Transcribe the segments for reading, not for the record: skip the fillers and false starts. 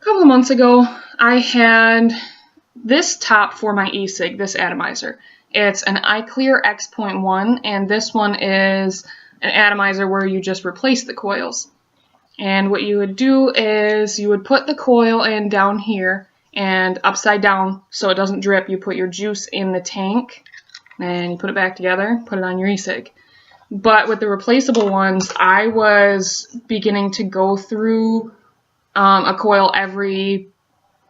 couple of months ago, I had this top for my e-cig, this atomizer. It's an iClear X.1, and this one is an atomizer where you just replace the coils. And what you would do is you would put the coil in down here and upside down so it doesn't drip. You put your juice in the tank and you put it back together, put it on your e-cig. But with the replaceable ones, I was beginning to go through a coil every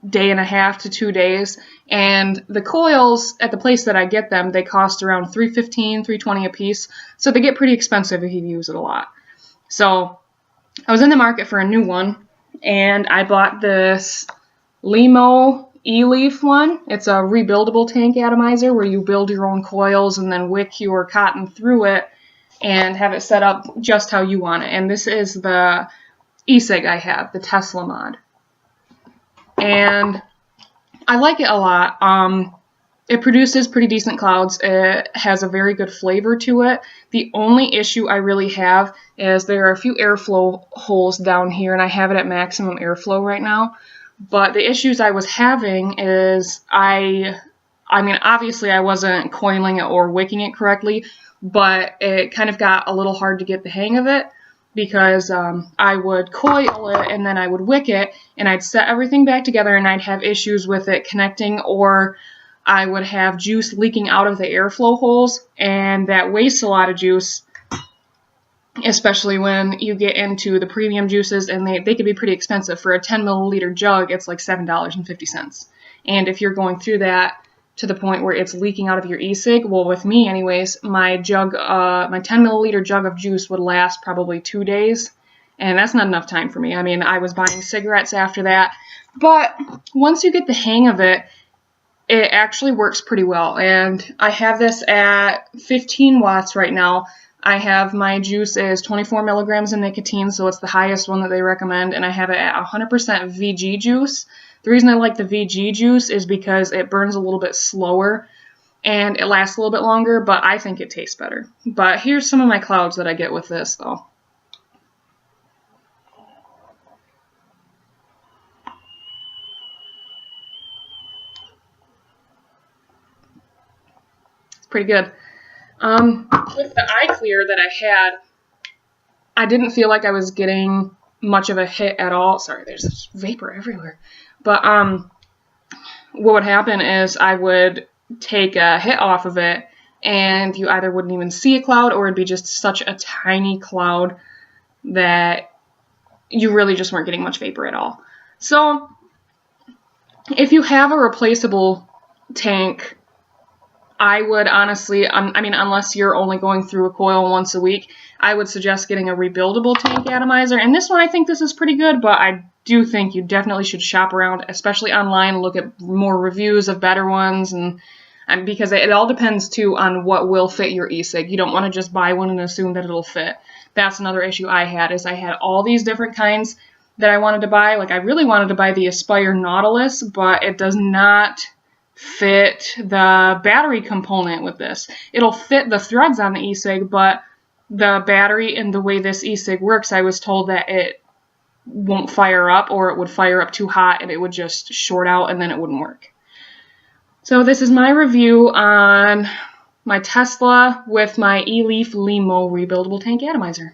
day and a half to 2 days, and the coils at the place that I get them, they cost around $3.15, $3.20 a piece, so they get pretty expensive if you use it a lot. So I was in the market for a new one, and I bought this Lemo Eleaf one. It's a rebuildable tank atomizer where you build your own coils and then wick your cotton through it and have it set up just how you want it. And this is the e-cig I have, the Tesla mod. And I like it a lot. It produces pretty decent clouds. It has a very good flavor to it. The only issue I really have is there are a few airflow holes down here, and I have it at maximum airflow right now. But the issues I was having is I mean, obviously I wasn't coiling it or wicking it correctly, but it kind of got a little hard to get the hang of it, because I would coil it and then I would wick it and I'd set everything back together and I'd have issues with it connecting, or I would have juice leaking out of the airflow holes, and that wastes a lot of juice, especially when you get into the premium juices, and they can be pretty expensive. For a 10 milliliter jug, it's like $7.50. And if you're going through that to the point where it's leaking out of your e-cig, well, with me anyways, my 10 milliliter jug of juice would last probably 2 days, and that's not enough time for me. I mean, I was buying cigarettes after that, but once you get the hang of it, it actually works pretty well. And I have this at 15 watts right now. I have my juice is 24 milligrams of nicotine, so it's the highest one that they recommend, and I have it at 100% VG juice. The reason I like the VG juice is because it burns a little bit slower and it lasts a little bit longer, but I think it tastes better. But here's some of my clouds that I get with this, though. It's pretty good. With the iClear that I had, I didn't feel like I was getting much of a hit at all. Sorry, there's vapor everywhere. But what would happen is I would take a hit off of it, and you either wouldn't even see a cloud, or it'd be just such a tiny cloud that you really just weren't getting much vapor at all. So if you have a replaceable tank, I would honestly, I mean, unless you're only going through a coil once a week, I would suggest getting a rebuildable tank atomizer. And this one, I think this is pretty good, but I do think you definitely should shop around, especially online, look at more reviews of better ones, and because it all depends, too, on what will fit your e-cig. You don't want to just buy one and assume that it'll fit. That's another issue I had, is I had all these different kinds that I wanted to buy. Like, I really wanted to buy the Aspire Nautilus, but it does not fit the battery component with this. It'll fit the threads on the e-cig, but the battery and the way this e-cig works, I was told that it won't fire up, or it would fire up too hot and it would just short out and then it wouldn't work. So this is my review on my Tesla with my Eleaf Lemo Rebuildable Tank Atomizer.